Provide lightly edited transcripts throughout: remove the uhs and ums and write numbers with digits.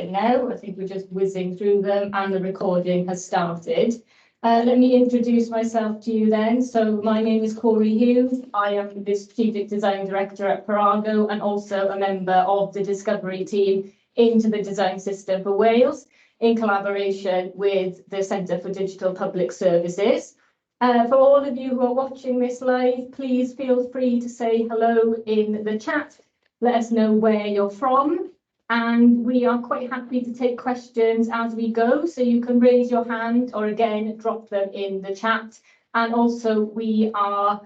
now. I think we're just whizzing through them and the recording has started. Let me introduce myself to you then. So my name is Corey Hughes. I am the Strategic Design Director at Parago and also a member of the Discovery team into the design system for Wales in collaboration with the Centre for Digital Public Services. For all of you who are watching this live, please feel free to say hello in the chat. Let us know where you're from. And we are quite happy to take questions as we go. So you can raise your hand or again, drop them in the chat. And also we are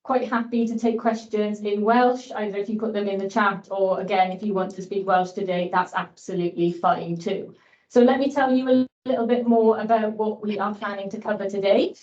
quite happy to take questions in Welsh, either if you put them in the chat or again, if you want to speak Welsh today, that's absolutely fine too. So let me tell you a little bit more about what we are planning to cover today.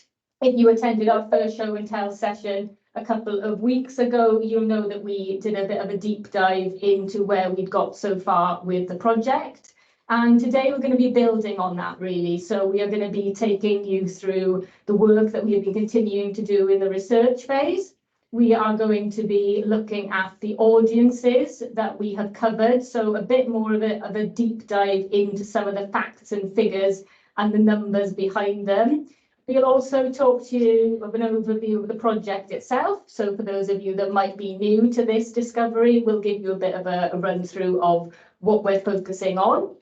If you attended our first show and tell session a couple of weeks ago, you'll know that we did a bit of a deep dive into where we'd got so far with the project. And today we're going to be building on that really. So we are going to be taking you through the work that we have been continuing to do in the research phase. We are going to be looking at the audiences that we have covered. So a bit more of a deep dive into some of the facts and figures and the numbers behind them. We'll also talk to you of an overview of the project itself. So for those of you that might be new to this discovery, we'll give you a bit of a run through of what we're focusing on.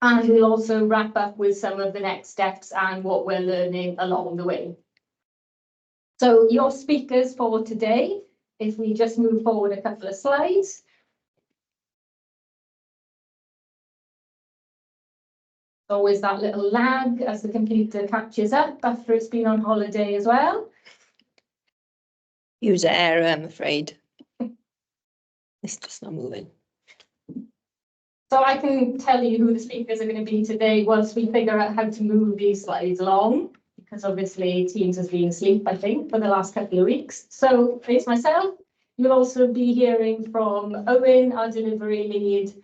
And we'll also wrap up with some of the next steps and what we're learning along the way. So your speakers for today, if we just move forward a couple of slides. Always that little lag as the computer catches up after it's been on holiday as well. User error, I'm afraid. It's just not moving. So I can tell you who the speakers are going to be today once we figure out how to move these slides along, because obviously Teams has been asleep, I think, for the last couple of weeks. So it's myself. You'll also be hearing from Owen, our delivery lead,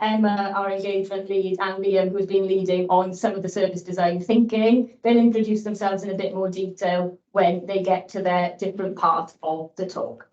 Emma, our engagement lead, and Liam, who's been leading on some of the service design thinking. They'll introduce themselves in a bit more detail when they get to their different part of the talk.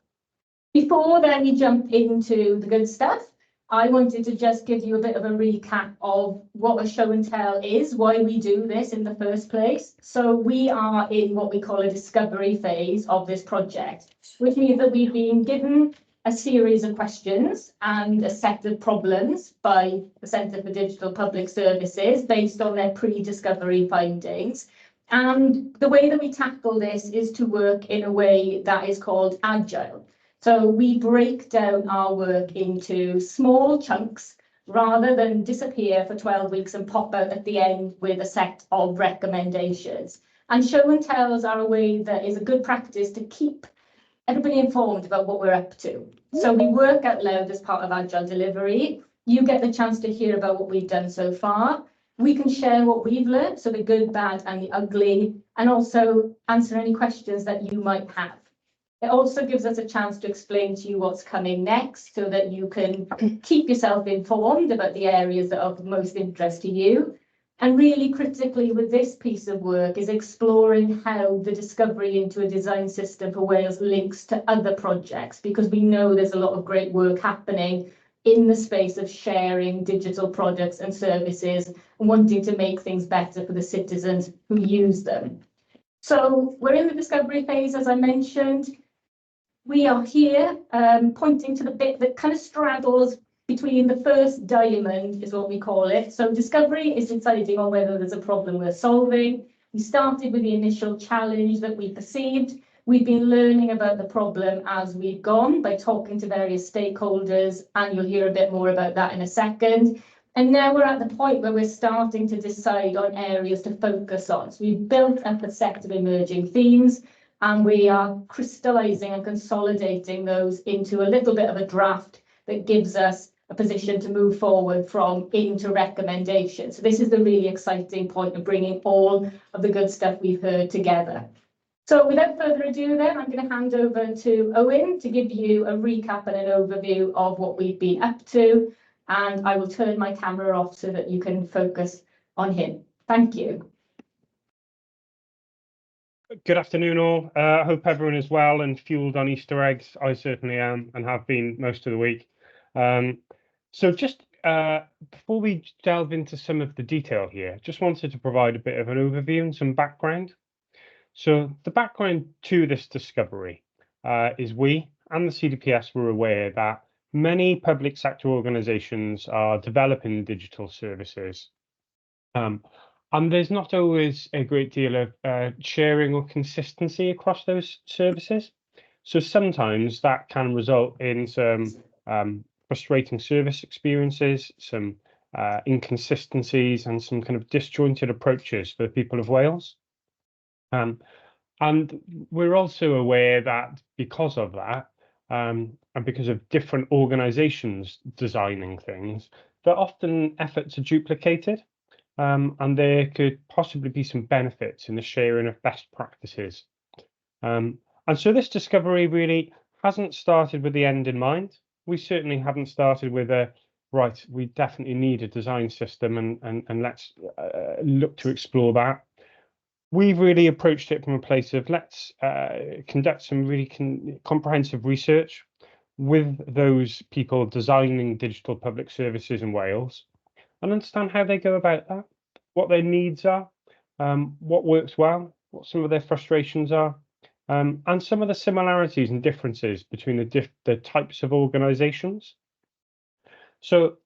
Before then we jump into the good stuff, I wanted to just give you a bit of a recap of what a show and tell is, why we do this in the first place. So we are in what we call a discovery phase of this project, which means that we've been given a series of questions and a set of problems by the Centre for Digital Public Services based on their pre-discovery findings. And the way that we tackle this is to work in a way that is called agile. So we break down our work into small chunks rather than disappear for 12 weeks and pop out at the end with a set of recommendations. And show and tells are a way that is a good practice to keep everybody informed about what we're up to. So we work out loud as part of Agile delivery. You get the chance to hear about what we've done so far. We can share what we've learned, so the good, bad and the ugly, and also answer any questions that you might have. It also gives us a chance to explain to you what's coming next so that you can keep yourself informed about the areas that are of most interest to you. And really critically with this piece of work is exploring how the discovery into a design system for Wales links to other projects, because we know there's a lot of great work happening in the space of sharing digital products and services and wanting to make things better for the citizens who use them. So we're in the discovery phase, as I mentioned. We are here pointing to the bit that kind of straddles between the first diamond, is what we call it. So discovery is deciding on whether there's a problem we're solving. We started with the initial challenge that we perceived. We've been learning about the problem as we've gone by talking to various stakeholders, and you'll hear a bit more about that in a second. And now we're at the point where we're starting to decide on areas to focus on. So we've built up a set of emerging themes, and we are crystallising and consolidating those into a little bit of a draft that gives us a position to move forward from into recommendations. So this is the really exciting point of bringing all of the good stuff we've heard together. So without further ado then, I'm going to hand over to Owen to give you a recap and an overview of what we've been up to. And I will turn my camera off so that you can focus on him. Thank you. Good afternoon all. I hope everyone is well and fueled on Easter eggs. I certainly am and have been most of the week. So just before we delve into some of the detail here, just wanted to provide a bit of an overview and some background. So the background to this discovery is we and the CDPS were aware that many public sector organisations are developing digital services. And there's not always a great deal of sharing or consistency across those services. So sometimes that can result in some frustrating service experiences, some inconsistencies, and some kind of disjointed approaches for the people of Wales. And we're also aware that because of that, and because of different organisations designing things, that often efforts are duplicated. And there could possibly be some benefits in the sharing of best practices. And so this discovery really hasn't started with the end in mind. We certainly haven't started with right, we definitely need a design system and let's look to explore that. We've really approached it from a place of let's conduct some really comprehensive research with those people designing digital public services in Wales and understand how they go about that, what their needs are, what works well, what some of their frustrations are, and some of the similarities and differences between the types of organisations. So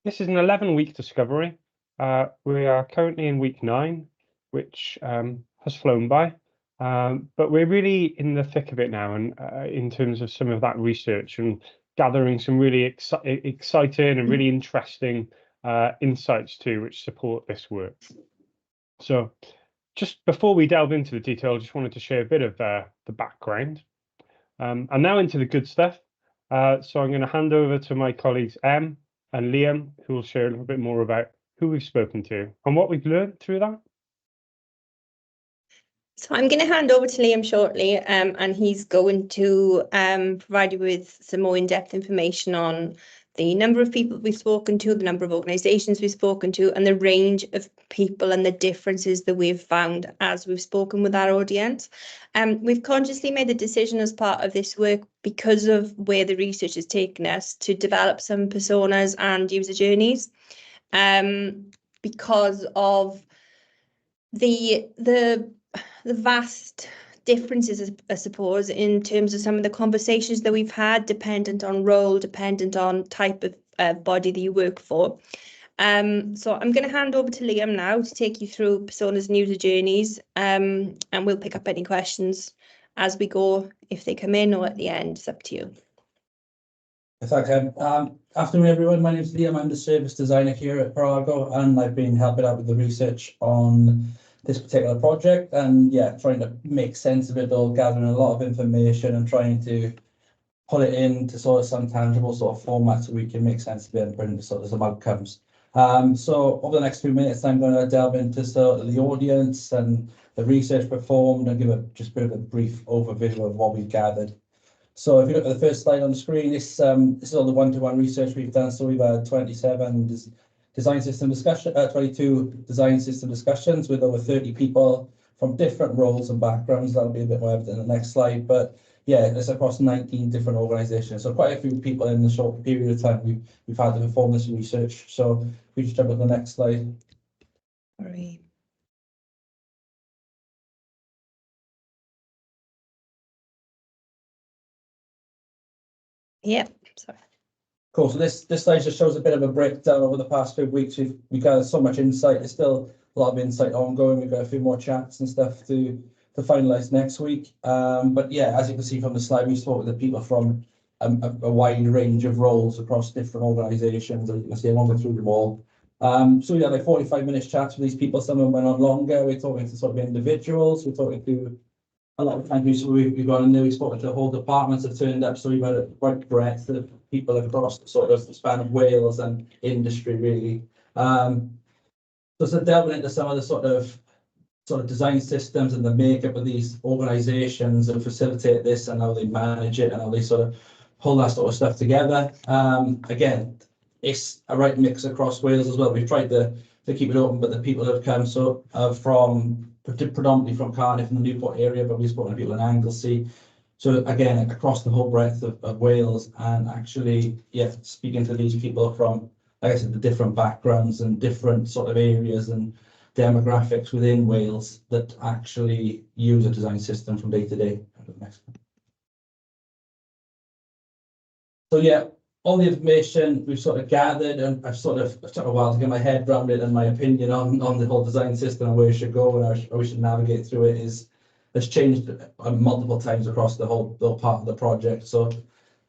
this is an 11-week discovery. We are currently in week 9, which has flown by, but we're really in the thick of it now, and in terms of some of that research and gathering some really exciting and really interesting insights too, which support this work. So just before we delve into the detail, I just wanted to share a bit of the background. And now into the good stuff. So I'm going to hand over to my colleagues Em and Liam, who will share a little bit more about who we've spoken to and what we've learned through that. So I'm going to hand over to Liam shortly, and he's going to provide you with some more in-depth information on the number of people we've spoken to, the number of organisations we've spoken to, and the range of people and the differences that we've found as we've spoken with our audience. We've consciously made the decision as part of this work, because of where the research has taken us, to develop some personas and user journeys, because of the vast differences, I suppose, in terms of some of the conversations that we've had, dependent on role, dependent on type of body that you work for. So I'm going to hand over to Liam now to take you through personas and user journeys, and we'll pick up any questions as we go, if they come in or at the end. It's up to you. Thanks, Em. Afternoon, everyone. My name is Liam. I'm the service designer here at Parago, and I've been helping out with the research on this particular project, and yeah, trying to make sense of it all, gathering a lot of information and trying to put it into sort of some tangible sort of format so we can make sense of it and bring sort of some outcomes. So over the next few minutes, I'm going to delve into sort of the audience and the research performed and give just a bit of a brief overview of what we've gathered. So if you look at the first slide on the screen, this is all the one-to-one research we've done. So we've had 27 design system discussion, 22 design system discussions with over 30 people from different roles and backgrounds. That'll be a bit more evident in the next slide, but yeah, it's across 19 different organisations. So quite a few people in the short period of time we've had to perform this research. So we just jump to the next slide. Sorry. Yep. Sorry. Cool. So this slide just shows a bit of a breakdown over the past few weeks. We've gathered so much insight. There's still a lot of insight ongoing. We've got a few more chats and stuff to finalise next week. But yeah, as you can see from the slide, we spoke with the people from a wide range of roles across different organisations. As you can see, I won't go through them all. So we had like 45 minutes chats with these people. Some of them went on longer. We're talking to sort of individuals. We're talking to a lot of times we've gone in there. We've spoken to whole departments have turned up. So we've had a wide breadth of people across the sort of the span of Wales and industry, really. So delving into some of the sort of design systems and the makeup of these organisations and facilitate this and how they manage it and how they sort of pull that sort of stuff together. Again, it's a right mix across Wales as well. We've tried to keep it open, but the people that have come from predominantly from Cardiff and the Newport area, but we've spoken to people in Anglesey. So again, across the whole breadth of Wales, and actually, yeah, speaking to these people from like I said, the different backgrounds and different sort of areas and demographics within Wales that actually use a design system from day to day. So yeah, all the information we've sort of gathered, and I've sort of took a while to get my head around it, and my opinion on the whole design system and where it should go and how we should navigate through it has changed multiple times across the whole part of the project. So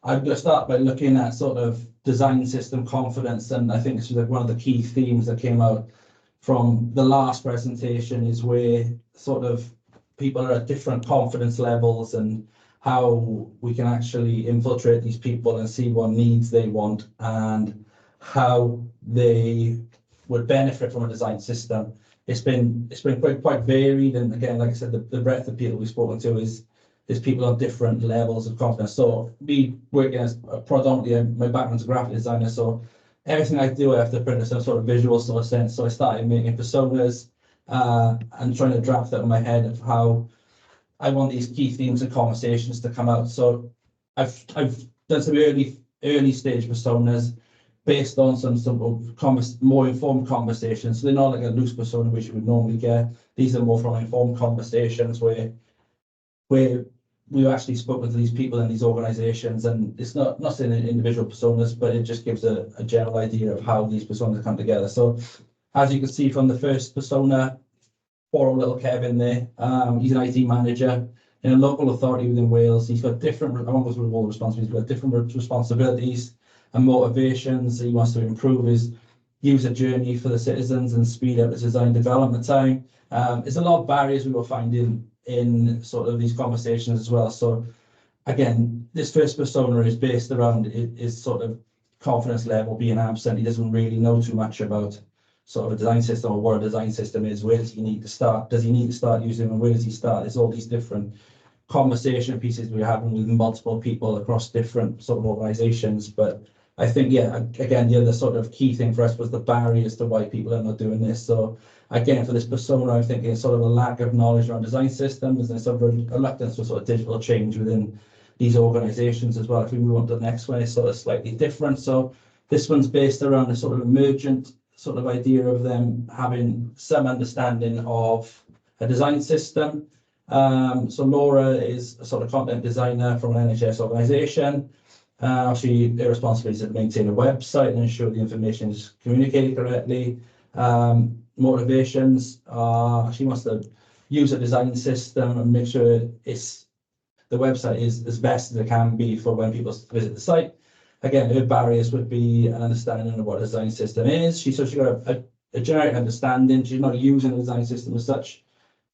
I'm going to start by looking at sort of design system confidence, and I think this is one of the key themes that came out from the last presentation, is where sort of people are at different confidence levels and how we can actually infiltrate these people and see what needs they want and how they would benefit from a design system. It's been quite varied, and again, like I said, the breadth of people we've spoken to is people on different levels of confidence. So me working as predominantly, my background's a graphic designer, so everything I do I have to put in some sort of visual sort of sense. So I started making personas and trying to draft out in my head of how I want these key themes and conversations to come out. So I've done some early stage personas based on some more informed conversations. So they're not like a loose persona which you would normally get. These are more from informed conversations where we've actually spoken to these people in these organizations, and it's not saying individual personas, but it just gives a general idea of how these personas come together. So as you can see from the first persona, poor old little Kevin there, he's an IT manager in a local authority within Wales. He's got different, I won't go through all the responsibilities, but different responsibilities and motivations. He wants to improve his user journey for the citizens and speed up his design development time. There's a lot of barriers we were finding in sort of these conversations as well. So again, this first persona is based around his sort of confidence level being absent. He doesn't really know too much about sort of a design system or what a design system is. Where does he need to start? Does he need to start using them? Where does he start? There's all these different conversation pieces we're having with multiple people across different sort of organizations. But I think, yeah, again, the other sort of key thing for us was the barriers to why people are not doing this. So again, for this persona, I'm thinking sort of a lack of knowledge around design systems and sort of a reluctance for sort of digital change within these organizations as well. If we move on to the next one, it's sort of slightly different. So this one's based around a sort of emergent sort of idea of them having some understanding of a design system. So Laura is a sort of content designer from an NHS organisation. Her responsibility is to maintain a website and ensure the information is communicated correctly. Motivations are she wants to use a design system and make sure the website is as best as it can be for when people visit the site. Again, her barriers would be an understanding of what a design system is. She's got a generic understanding. She's not using a design system as such,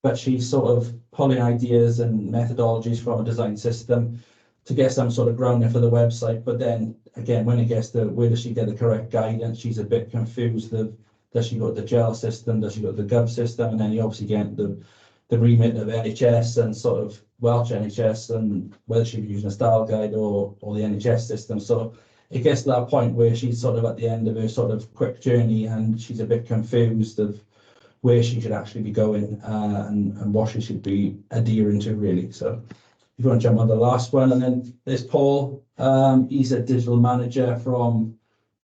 but she's sort of pulling ideas and methodologies from a design system to get some sort of grounding for the website. But then again, when it gets to where does she get the correct guidance, she's a bit confused of, does she go to the GEL system, does she go to the Gov system, and then you obviously get the remit of NHS and sort of Welsh NHS and whether she'd be using a style guide or the NHS system. So it gets to that point where she's sort of at the end of her sort of quick journey and she's a bit confused of where she should actually be going and what she should be adhering to really. So if you want to jump on the last one, and then there's Paul. He's a digital manager from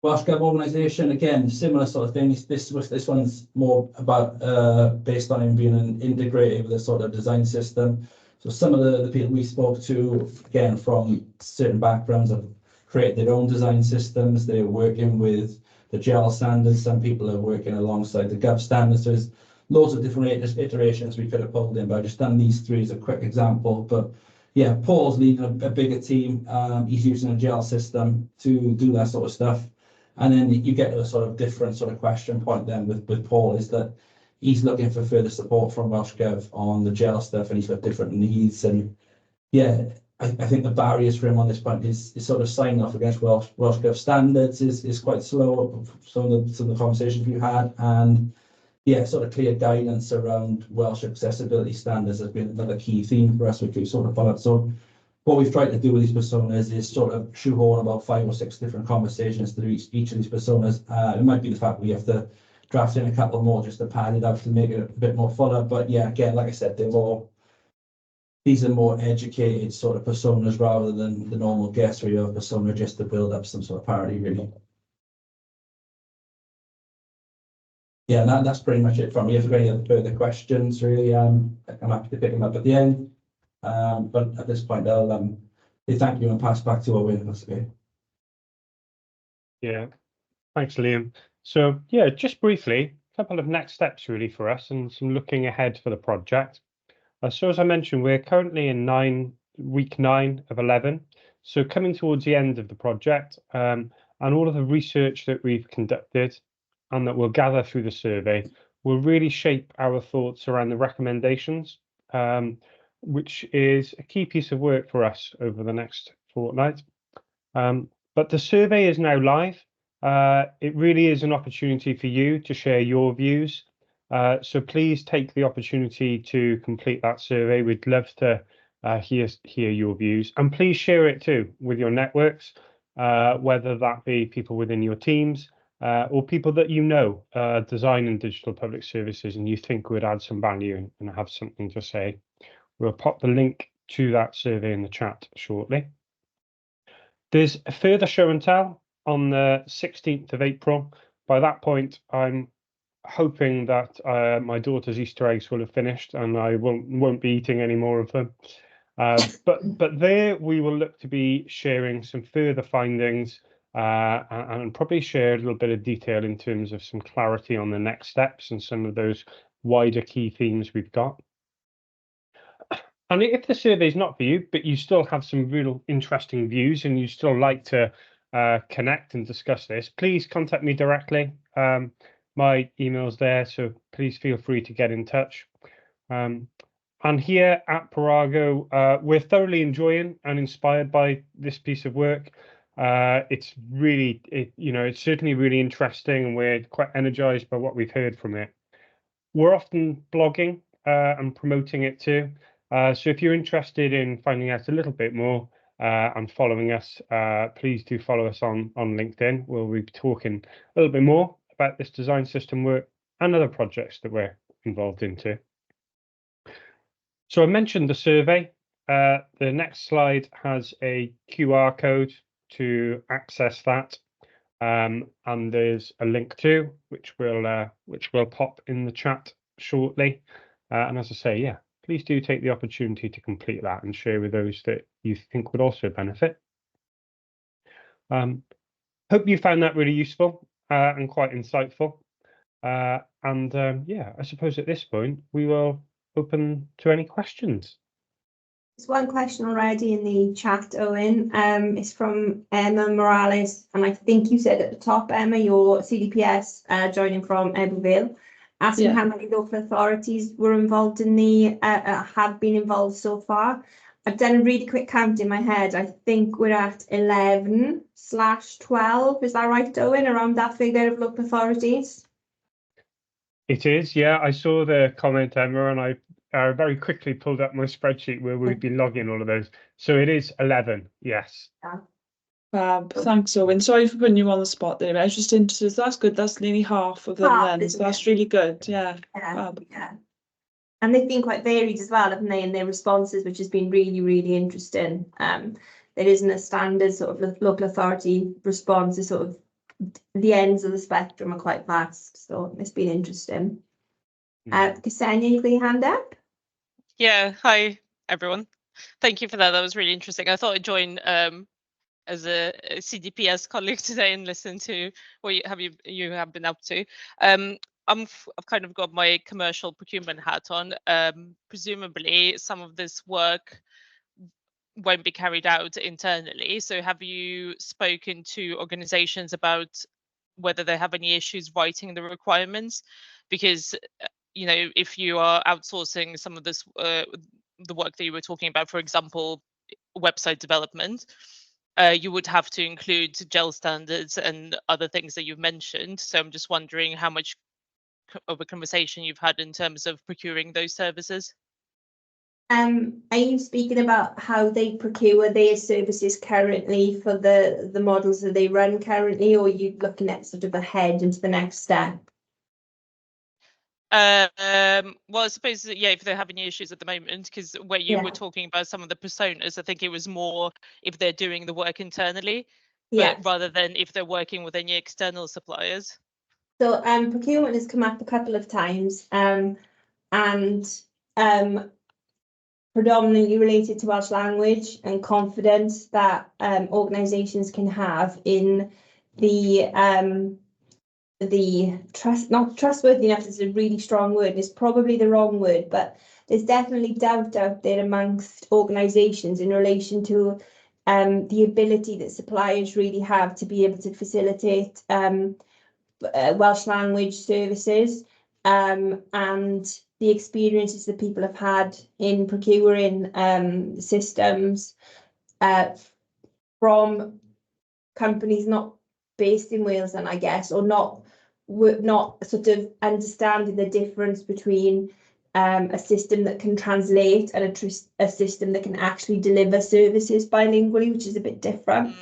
Welsh Gov organisation. Again, similar sort of thing. This one's more about based on him being integrated with a sort of design system. So some of the people we spoke to, again, from certain backgrounds have created their own design systems. They're working with the GEL standards. Some people are working alongside the Gov standards. There's loads of different iterations we could have pulled in, but I've just done these three as a quick example. But yeah, Paul's leading a bigger team. He's using a GEL system to do that sort of stuff. And then you get to a sort of different sort of question point then with Paul, is that he's looking for further support from Welsh Gov on the GEL stuff, and he's got different needs. And yeah, I think the barriers for him on this point is sort of signing off against Welsh Gov standards is quite slow. Some of the conversations we had, and yeah, sort of clear guidance around Welsh accessibility standards has been another key theme for us, which we sort of followed. So what we've tried to do with these personas is sort of shoehorn about 5 or 6 different conversations through each of these personas. It might be the fact we have to draft in a couple more just to pad it out to make it a bit more fuller. But yeah, again, like I said, these are more educated sort of personas rather than the normal guess where you have a persona just to build up some sort of parody, really. yeah, that's pretty much it from me. If there are any other further questions, really, I'm happy to pick them up at the end. But at this point, I'll say thank you and pass back to Owen. That's okay. Yeah, thanks, Liam. So yeah, just briefly, a couple of next steps really for us and some looking ahead for the project. So as I mentioned, we're currently in week 9 of 11. So coming towards the end of the project, and all of the research that we've conducted and that we'll gather through the survey will really shape our thoughts around the recommendations, which is a key piece of work for us over the next fortnight. But the survey is now live. It really is an opportunity for you to share your views. So please take the opportunity to complete that survey. We'd love to hear your views, and please share it too with your networks, whether that be people within your teams or people that you know design in digital public services and you think would add some value and have something to say. We'll pop the link to that survey in the chat shortly. There's a further show and tell on the 16th of April. By that point, I'm hoping that my daughter's Easter eggs will have finished and I won't be eating any more of them. But there we will look to be sharing some further findings and probably share a little bit of detail in terms of some clarity on the next steps and some of those wider key themes we've got. And if the survey is not for you, but you still have some real interesting views and you still like to connect and discuss this, please contact me directly. My email's there, so please feel free to get in touch. And here at Parago, we're thoroughly enjoying and inspired by this piece of work. It's really, it's certainly really interesting, and we're quite energized by what we've heard from it. We're often blogging and promoting it too. So if you're interested in finding out a little bit more and following us, please do follow us on LinkedIn. We'll be talking a little bit more about this design system work and other projects that we're involved in too. So I mentioned the survey. The next slide has a QR code to access that. And there's a link too, which we'll pop in the chat shortly. And as I say, yeah, please do take the opportunity to complete that and share with those that you think would also benefit. Hope you found that really useful and quite insightful. Yeah, I suppose at this point we will open to any questions. There's one question already in the chat, Owen. It's from Emma Morales, and I think you said at the top, Emma, your CDPS joining from Eberville, asking how many local authorities were involved in the have been involved so far. I've done a really quick count in my head. I think we're at 11/12. Is that right, Owen? Around that figure of local authorities? It is, yeah. I saw the comment, Emma, and I very quickly pulled up my spreadsheet where we'd been logging all of those. So it is 11, yes. Thanks, Owen. Sorry for putting you on the spot there. I was just interested. That's good. That's nearly half of them then. So that's really good. Yeah. Yeah. And they've been quite varied as well, haven't they, in their responses, which has been really, really interesting. There isn't a standard sort of local authority response. It's sort of the ends of the spectrum are quite vast. So it's been interesting. Ksenia, you got your hand up? Yeah, hi everyone. Thank you for that. That was really interesting. I thought I'd join as a CDPS colleague today and listen to what you have been up to. I've kind of got my commercial procurement hat on. Presumably some of this work won't be carried out internally. So have you spoken to organizations about whether they have any issues writing the requirements? Because if you are outsourcing some of this, the work that you were talking about, for example, website development, you would have to include GEL standards and other things that you've mentioned. So I'm just wondering how much of a conversation you've had in terms of procuring those services. Are you speaking about how they procure their services currently for the models that they run currently, or are you looking at sort of ahead into the next step? Well, I suppose, yeah, if they have any issues at the moment, because where you were talking about some of the personas, I think it was more if they're doing the work internally, but rather than if they're working with any external suppliers. So procurement has come up a couple of times, and predominantly related to Welsh language and confidence that organisations can have in the not trustworthiness is a really strong word, it's probably the wrong word, but there's definitely doubt out there amongst organisations in relation to the ability that suppliers really have to be able to facilitate Welsh language services, and the experiences that people have had in procuring systems from companies not based in Wales, and I guess, or not sort of understanding the difference between a system that can translate and a system that can actually deliver services bilingually, which is a bit different.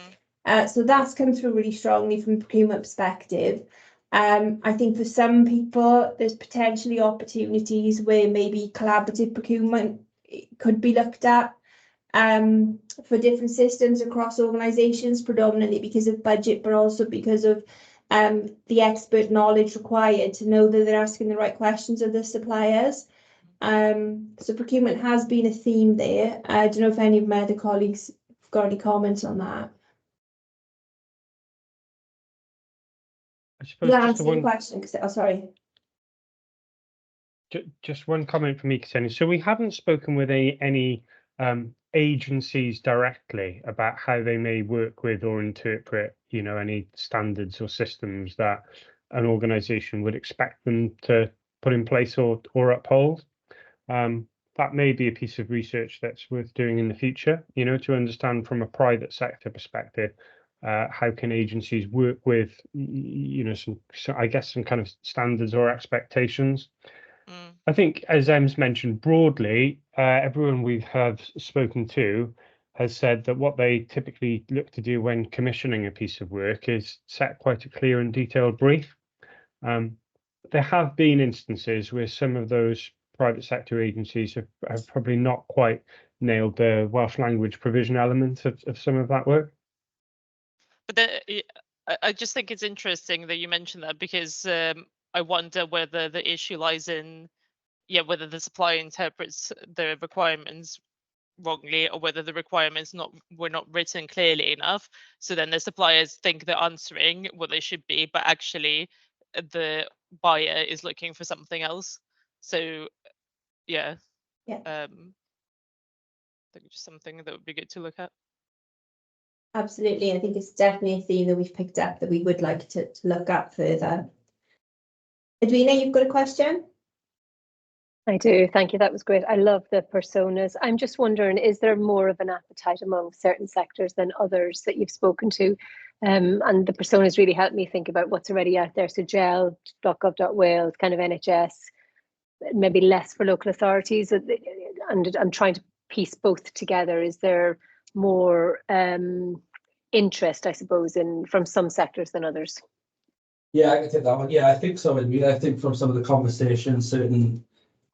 So that's come through really strongly from a procurement perspective. I think for some people, there's potentially opportunities where maybe collaborative procurement could be looked at for different systems across organisations, predominantly because of budget, but also because of the expert knowledge required to know that they're asking the right questions of the suppliers. So procurement has been a theme there. I don't know if any of my other colleagues have got any comments on that. I suppose That just answer one your question? Oh, sorry. Just one comment from me, Ksenia. So we haven't spoken with any agencies directly about how they may work with or interpret, you know, any standards or systems that an organisation would expect them to put in place or uphold. That may be a piece of research that's worth doing in the future, you know, to understand from a private sector perspective, how can agencies work with, you know, some I guess some kind of standards or expectations. I think, as Em's mentioned, broadly, everyone we have spoken to has said that what they typically look to do when commissioning a piece of work is set quite a clear and detailed brief. There have been instances where some of those private sector agencies have probably not quite nailed the Welsh language provision element of some of that work. But I just think it's interesting that you mentioned that, because I wonder whether the issue lies in, whether the supplier interprets the requirements wrongly, or whether the requirements were not written clearly enough. So then the suppliers think they're answering what they should be, but actually the buyer is looking for something else. So I think it's just something that would be good to look at. Absolutely. I think it's definitely a theme that we've picked up that we would like to look at further. Edwina, you've got a question? I do, thank you. That was great. I love the personas. I'm just wondering, is there more of an appetite among certain sectors than others that you've spoken to? And the personas really helped me think about what's already out there. So gel.gov.wales, kind of NHS, maybe less for local authorities. And I'm trying to piece both together. Is there more interest, I suppose, from some sectors than others? Yeah, I can take that one. Yeah, I think so. I mean, I think from some of the conversations, certain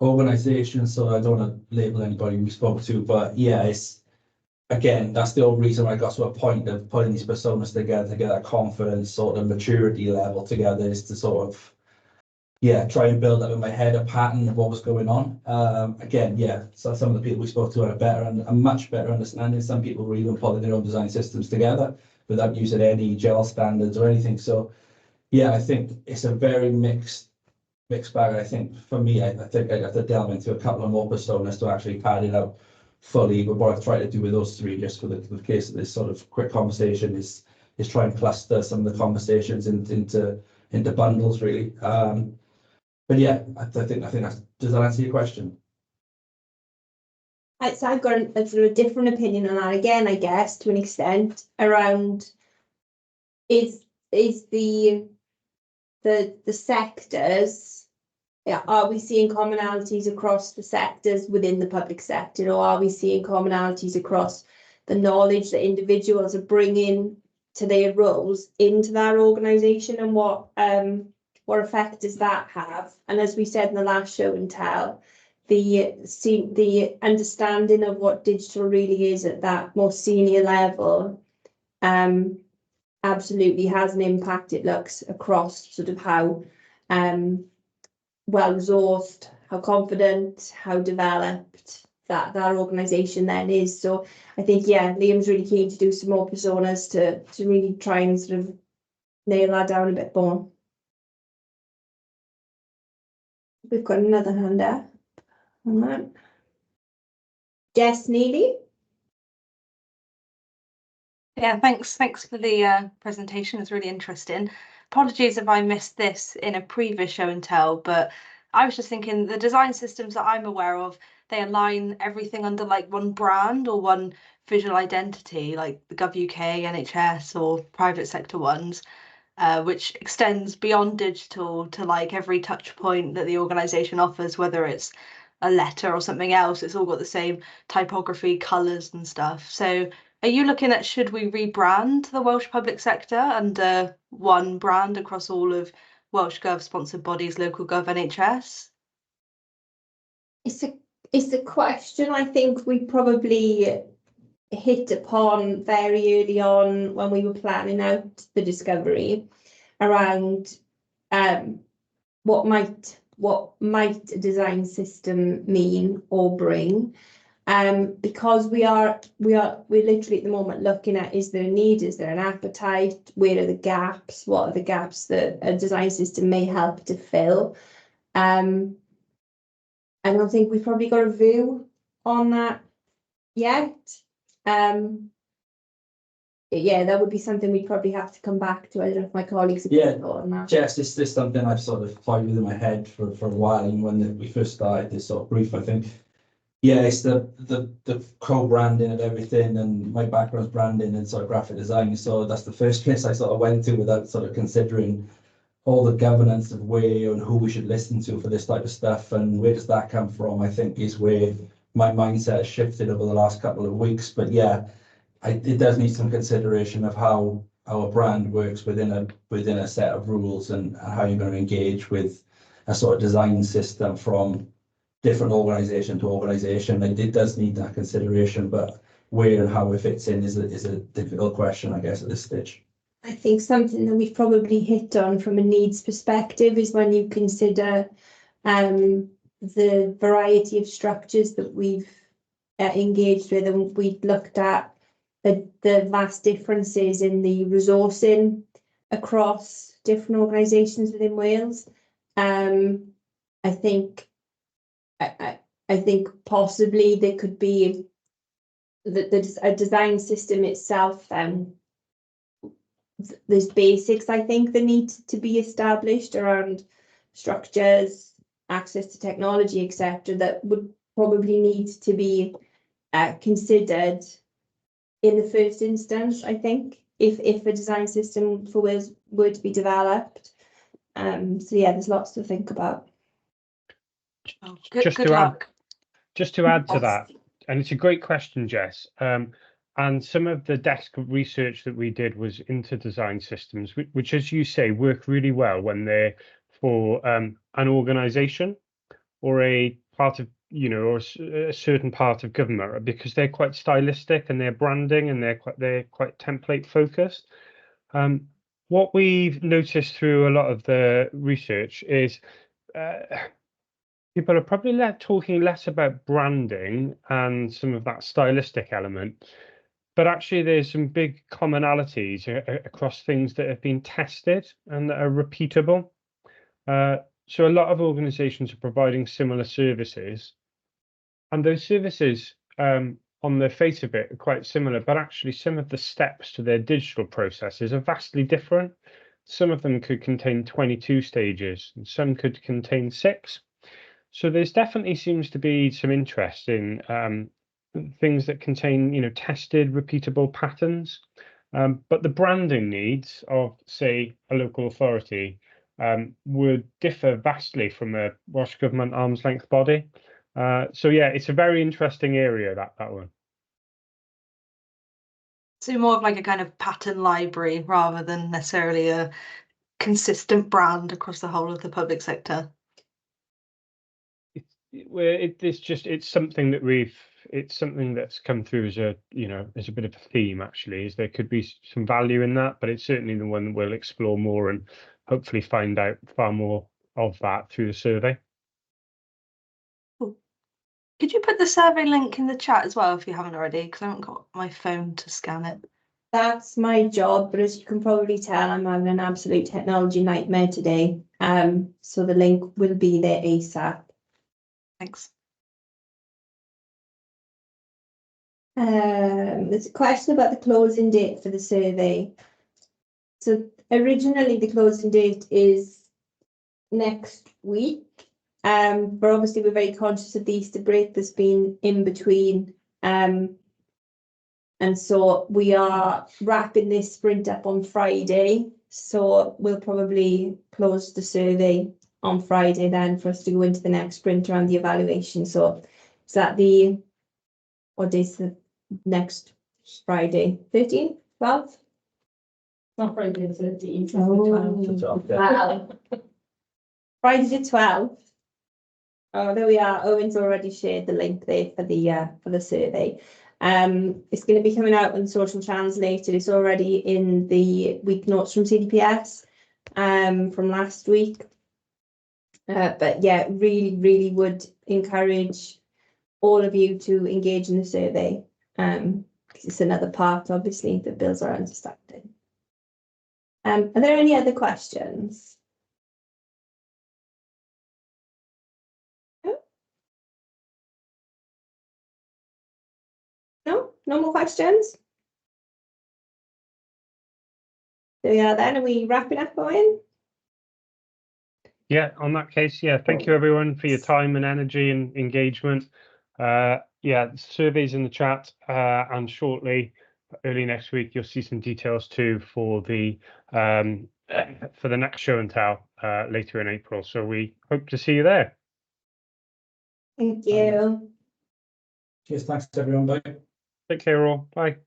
organisations, so I don't want to label anybody we spoke to, but yeah, it's, again, that's the whole reason I got to a point of putting these personas together to get that confidence, sort of maturity level together, is to sort of, try and build up in my head a pattern of what was going on. Again, so some of the people we spoke to had a much better understanding. Some people were even putting their own design systems together without using any gel standards or anything. So yeah, I think it's a very mixed bag. I think for me, I think I have to delve into a couple of more personas to actually pad it out fully. But what I've tried to do with those three, just for the case of this sort of quick conversation, is try and cluster some of the conversations into bundles, really. But yeah, I think that's, does that answer your question? So I've got a sort of different opinion on that again, I guess, to an extent, around is the sectors, are we seeing commonalities across the sectors within the public sector, or are we seeing commonalities across the knowledge that individuals are bringing to their roles into that organisation, and what effect does that have? And as we said in the last show and tell, the understanding of what digital really is at that more senior level absolutely has an impact, it looks, across sort of how well resourced, how confident, how developed that organisation then is. So I think, yeah, Liam's really keen to do some more personas to really try and sort of nail that down a bit more. We've got another hand up. Hang on. Jess Neely. Yeah, thanks for the presentation. It's really interesting. Apologies if I missed this in a previous show and tell, but I was just thinking the design systems that I'm aware of, they align everything under like one brand or one visual identity, like the Gov.uk, NHS or private sector ones, which extends beyond digital to like every touch point that the organisation offers, whether it's a letter or something else. It's all got the same typography, colours and stuff. So are you looking at, should we rebrand the Welsh public sector under one brand across all of Welsh Gov sponsored bodies, local Gov, NHS? It's a question I think we probably hit upon very early on when we were planning out the discovery around what might a design system mean or bring. Because we're literally at the moment looking at, is there a need, is there an appetite, where are the gaps, what are the gaps that a design system may help to fill. I don't think we've probably got a view on that yet. Yeah, that would be something we'd probably have to come back to. I don't know if my colleagues have Yeah, thought on that. Jess, this is something I've sort of toyed with in my head for a while, and when we first started this sort of brief, I think. Yeah, it's the co-branding and everything, and my background's branding and sort of graphic design, so that's the first place I sort of went to without sort of considering all the governance of where and who we should listen to for this type of stuff, and where does that come from, I think is where my mindset has shifted over the last couple of weeks. But yeah, it does need some consideration of how our brand works within a set of rules, and how you're going to engage with a sort of design system from different organisation to organisation. It does need that consideration, but where and how it fits in is a difficult question, I guess, at this stage. I think something that we've probably hit on from a needs perspective is when you consider the variety of structures that we've engaged with, and we've looked at the vast differences in the resourcing across different organisations within Wales. I think possibly there could be a design system itself. There's basics, I think, that need to be established around structures, access to technology, etc., that would probably need to be considered in the first instance, I think, if a design system for Wales were to be developed. So yeah, there's lots to think about. Oh, Just good to luck. Just to add to that, and it's a great question, Jess, and some of the desk research that we did was into design systems, which, as you say, work really well when they're for an organisation or a part of, or a certain part of government, because they're quite stylistic and they're branding and they're quite template focused. What we've noticed through a lot of the research is people are probably talking less about branding and some of that stylistic element, but actually there's some big commonalities across things that have been tested and that are repeatable. So a lot of organisations are providing similar services, and those services on the face of it are quite similar, but actually some of the steps to their digital processes are vastly different. Some of them could contain 22 stages, and some could contain 6. So there's definitely seems to be some interest in things that contain, tested, repeatable patterns. But the branding needs of, say, a local authority would differ vastly from a Welsh Government arm's length body. So yeah, it's a very interesting area, that one. So more of like a kind of pattern library rather than necessarily a consistent brand across the whole of the public sector. It's something that it's something that's come through as a bit of a theme, actually, is there could be some value in that, but it's certainly the one we'll explore more and hopefully find out far more of that through the survey. Could you put the survey link in the chat as well if you haven't already? Because I haven't got my phone to scan it. That's my job, but as you can probably tell, I'm having an absolute technology nightmare today. So the link will be there ASAP. Thanks. There's a question about the closing date for the survey. So originally the closing date is next week. But obviously we're very conscious of the Easter break that's been in between. And so we are wrapping this sprint up on Friday. So we'll probably close the survey on Friday then for us to go into the next sprint around the evaluation. So is that what day's the next Friday? 13th, 12th? Not Friday the 13th. Oh. Wow. Friday the 12th. Oh, there we are. Owen's already shared the link there for the survey. It's going to be coming out on social channels later. It's already in the week notes from CDPS from last week. But yeah, really would encourage all of you to engage in the survey, because it's another part, obviously, that builds our understanding. Are there any other questions? No more questions? There we are then. Are we wrapping up, Owen? Yeah, on that case, yeah, thank you everyone for your time and energy and engagement. Yeah, surveys in the chat, and shortly, early next week, you'll see some details too for the next show and tell later in April. So we hope to see you there. Thank you. Cheers, thanks everyone, bye. Take care all. Bye.